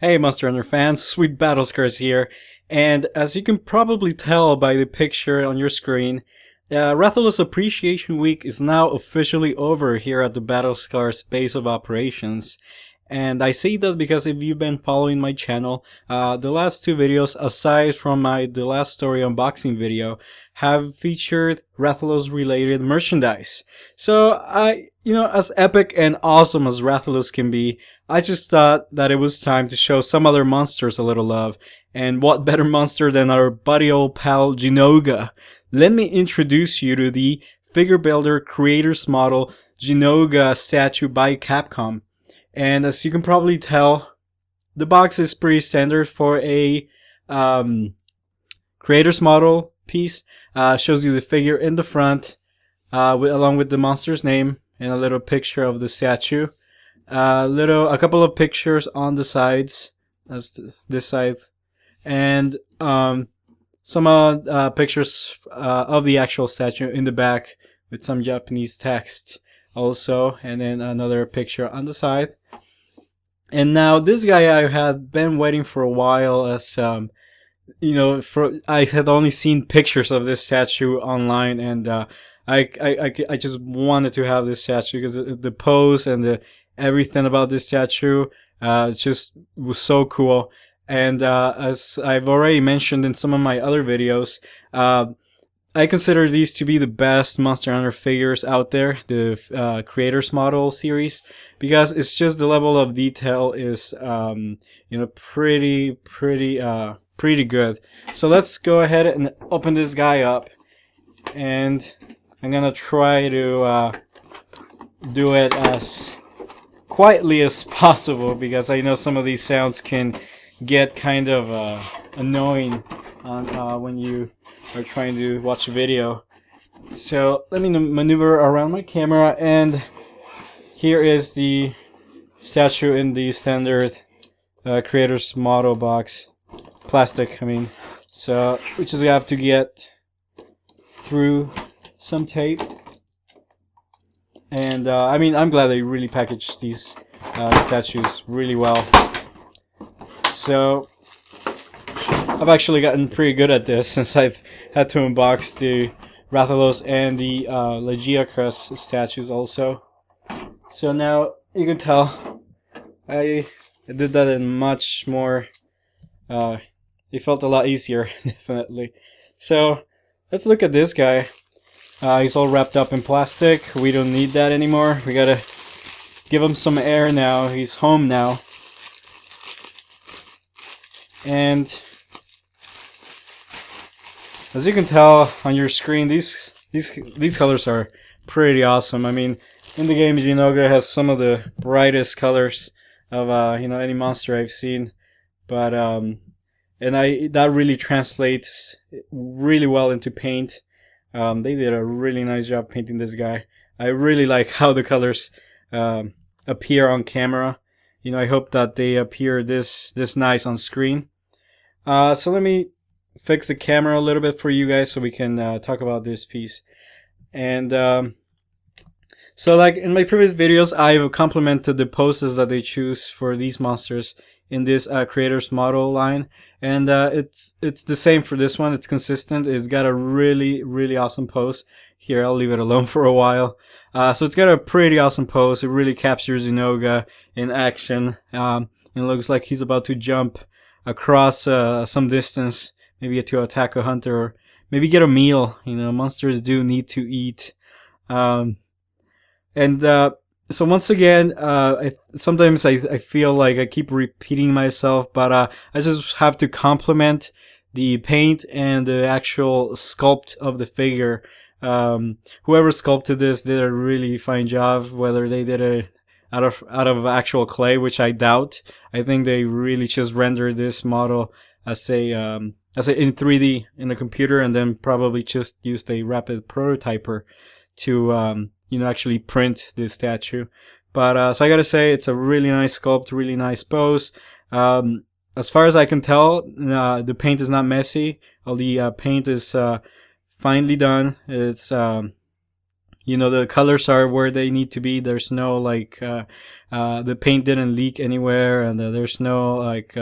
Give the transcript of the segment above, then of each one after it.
Hey Monster Hunter fans, Sweet Battle Scars here, and as you can probably tell by the picture on your screen, Rathalos Appreciation Week is now officially over here at the Battle Scars base of operations. And I say that because if you've been following my channel, the last two videos, aside from the last story unboxing video, have featured Rathalos related merchandise. So as epic and awesome as Rathalos can be, I just thought that it was time to show some other monsters a little love. And what better monster than our buddy old pal Jinouga? Let me introduce you to the figure builder creators model Jinouga statue by Capcom. And as you can probably tell, the box is pretty standard for a creators model piece. Shows you the figure in the front, along with the monster's name and a little picture of the statue. A couple of pictures on the sides, as this side, and some pictures of the actual statue in the back with some Japanese text also, and then another picture on the side. And now this guy I had been waiting for a while, as I had only seen pictures of this statue online, and I just wanted to have this statue because the pose and everything about this statue just was so cool. And as I've already mentioned in some of my other videos, I consider these to be the best Monster Hunter figures out there, the creators model series, because it's just the level of detail is pretty good. So let's go ahead and open this guy up, and I'm gonna try to do it as quietly as possible, because I know some of these sounds can get kind of annoying on when you are trying to watch a video. So let me maneuver around my camera, and here is the statue in the standard creators model box, plastic I mean. So we just have to get through some tape. And I'm glad they really packaged these statues really well. So I've actually gotten pretty good at this since I've had to unbox the Rathalos and the Legiacrus statues also. So now you can tell I did that in much more. It felt a lot easier, definitely. So let's look at this guy. He's all wrapped up in plastic. We don't need that anymore. We gotta give him some air now. He's home now. And as you can tell on your screen, these colors are pretty awesome. I mean, in the game, Zinogre has some of the brightest colors of any monster I've seen. But that really translates really well into paint. They did a really nice job painting this guy. I really like how the colors appear on camera. I hope that they appear this nice on screen. So let me fix the camera a little bit for you guys so we can talk about this piece. And so like in my previous videos, I've complimented the poses that they choose for these monsters in this creators model line, and it's the same for this one. It's consistent. It's got a really awesome pose. Here, I'll leave it alone for a while. So it's got a pretty awesome pose. It really captures Zinogre in action. It looks like he's about to jump across some distance, maybe to attack a hunter, or maybe get a meal. Monsters do need to eat. So once again, sometimes I feel like I keep repeating myself, but I just have to compliment the paint and the actual sculpt of the figure. Whoever sculpted this did a really fine job, whether they did it out of actual clay, which I doubt. I think they really just rendered this model as in 3D in a computer, and then probably just used a rapid prototyper to actually print this statue. But so I gotta say, it's a really nice sculpt, really nice pose. As far as I can tell, the paint is not messy. All the paint is finely done. It's you know, the colors are where they need to be. There's no like the paint didn't leak anywhere, and there's no like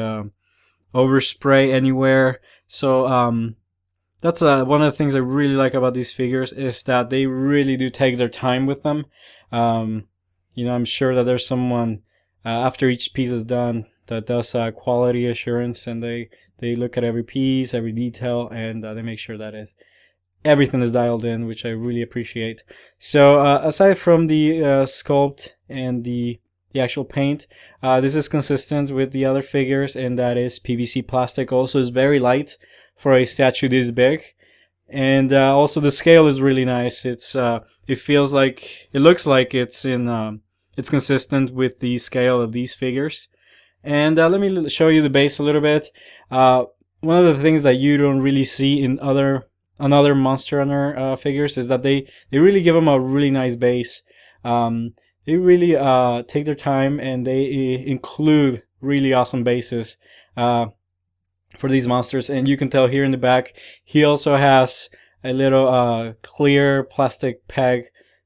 overspray anywhere. So that's one of the things I really like about these figures, is that they really do take their time with them. You know, I'm sure that there's someone after each piece is done that does quality assurance, and they look at every piece, every detail, and they make sure that everything is dialed in, which I really appreciate. So aside from the sculpt and the actual paint, this is consistent with the other figures, and that is PVC plastic. Also is very light for a statue this big, and also the scale is really nice. It's it feels like, it looks like it's in it's consistent with the scale of these figures. And let me show you the base a little bit. One of the things that you don't really see in other Monster Hunter figures is that they really give them a really nice base. They really take their time, and they include really awesome bases for these monsters. And you can tell here in the back, he also has a little clear plastic peg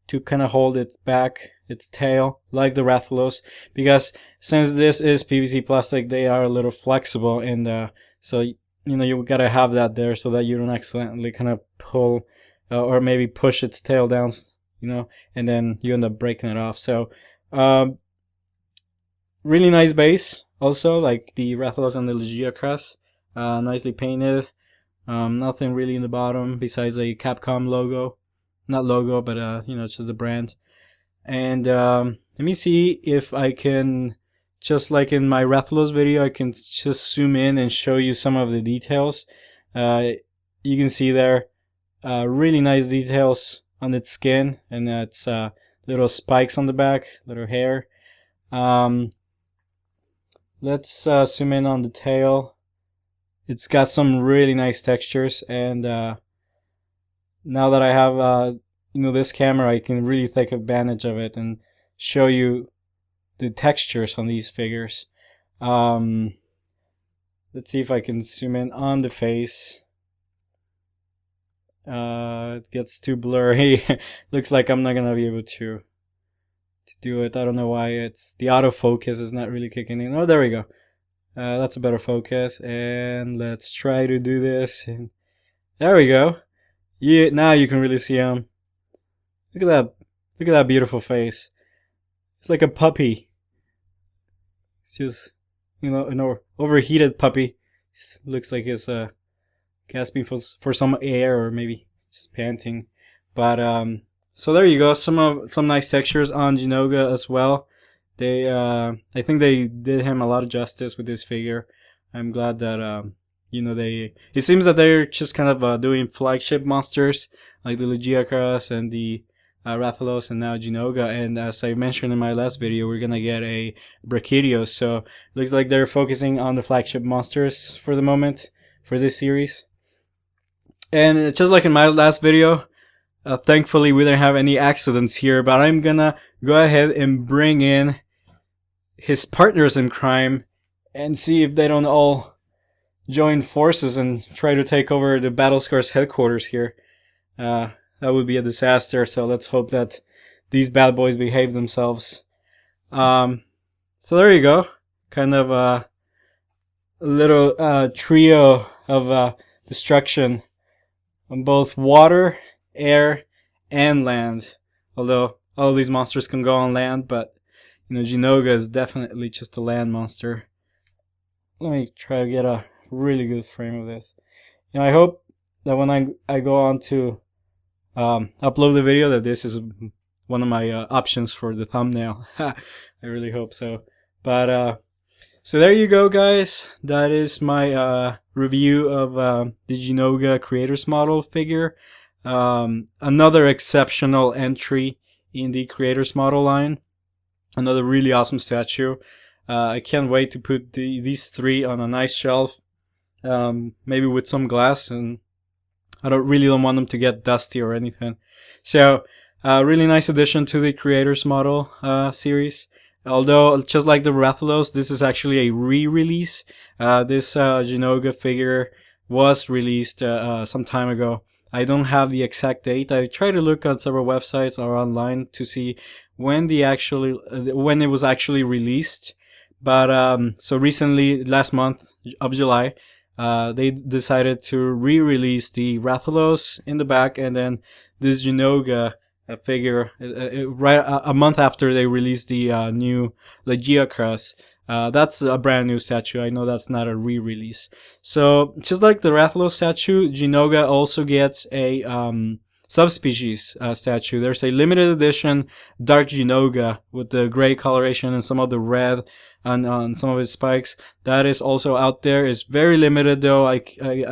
to kind of hold its tail, like the Rathalos, because since this is PVC plastic, they are a little flexible, and so you know, you gotta have that there so that you don't accidentally kind of pull or maybe push its tail down, you know, and then you end up breaking it off. So really nice base, also like the Rathalos and the Legia crest, nicely painted. Nothing really in the bottom besides a Capcom logo, not logo, but you know, it's just a brand. And let me see if I can, just like in my Rathalos video, I can just zoom in and show you some of the details. You can see there really nice details on its skin, and its little spikes on the back, little hair. Let's zoom in on the tail. It's got some really nice textures, and now that I have you know, this camera, I can really take advantage of it and show you the textures on these figures. Let's see if I can zoom in on the face. It gets too blurry. Looks like I'm not gonna be able to do it. I don't know why. It's the autofocus is not really kicking in. Oh, there we go. That's a better focus. And let's try to do this. And there we go. Yeah, now you can really see him. Look at that! Look at that beautiful face. It's like a puppy. It's just, you know, an overheated puppy. Looks like he's gasping for some air, or maybe just panting. But so there you go. Some nice textures on Jinouga as well. They I think they did him a lot of justice with this figure. I'm glad that you know, it seems that they're just kind of doing flagship monsters like the Legiacras and the Rathalos, and now Jinouga. And as I mentioned in my last video, we're gonna get a Brachydios. So it looks like they're focusing on the flagship monsters for the moment for this series. And just like in my last video, thankfully we didn't have any accidents here, but I'm gonna go ahead and bring in his partners in crime and see if they don't all join forces and try to take over the Battlescars headquarters here. That would be a disaster, so let's hope that these bad boys behave themselves. So there you go. Kind of a little trio of destruction on both water, air, and land. Although all of these monsters can go on land, but you know, Jinouga is definitely just a land monster. Let me try to get a really good frame of this. You know, I hope that when I go on to upload the video, that this is one of my options for the thumbnail. I really hope so. But so there you go, guys. That is my review of the Jinouga creators model figure. Another exceptional entry in the creators model line. Another really awesome statue. I can't wait to put these three on a nice shelf, maybe with some glass, and I don't want them to get dusty or anything. So, really nice addition to the creators model series. Although, just like the Rathalos, this is actually a re-release. This Jinouga figure was released some time ago I don't have the exact date. I try to look on several websites or online to see when when it was actually released. But so recently, last month of July, they decided to re-release the Rathalos in the back, and then this Jinouga figure right a month after they released the new Legiacrus. That's a brand new statue. I know that's not a re-release. So just like the Rathalos statue, Jinouga also gets a subspecies statue. There's a limited edition Dark Jinouga with the gray coloration and some of the red on some of his spikes. That is also out there. It's very limited though. I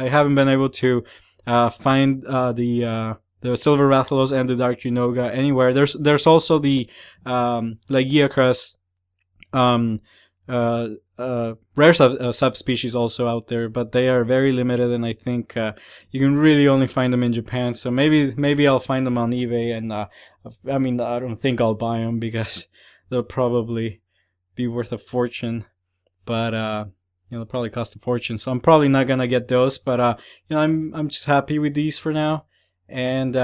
haven't been able to find the Silver Rathalos and the Dark Jinouga anywhere. There's also the Legiacrus rare subspecies also out there, but they are very limited, and I think you can really only find them in Japan. So maybe I'll find them on eBay, and I mean, I don't think I'll buy them because they'll probably be worth a fortune, but they'll probably cost a fortune. So I'm probably not gonna get those, but I'm just happy with these for now, and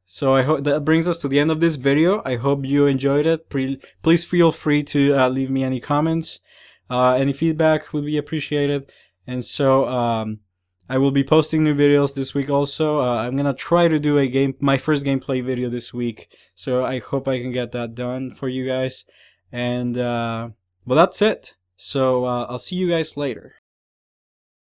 so I hope that brings us to the end of this video. I hope you enjoyed it. Please feel free to leave me any comments. Any feedback would be appreciated. And so I will be posting new videos this week also. I'm gonna try to do my first gameplay video this week. So I hope I can get that done for you guys. And well, that's it. So I'll see you guys later.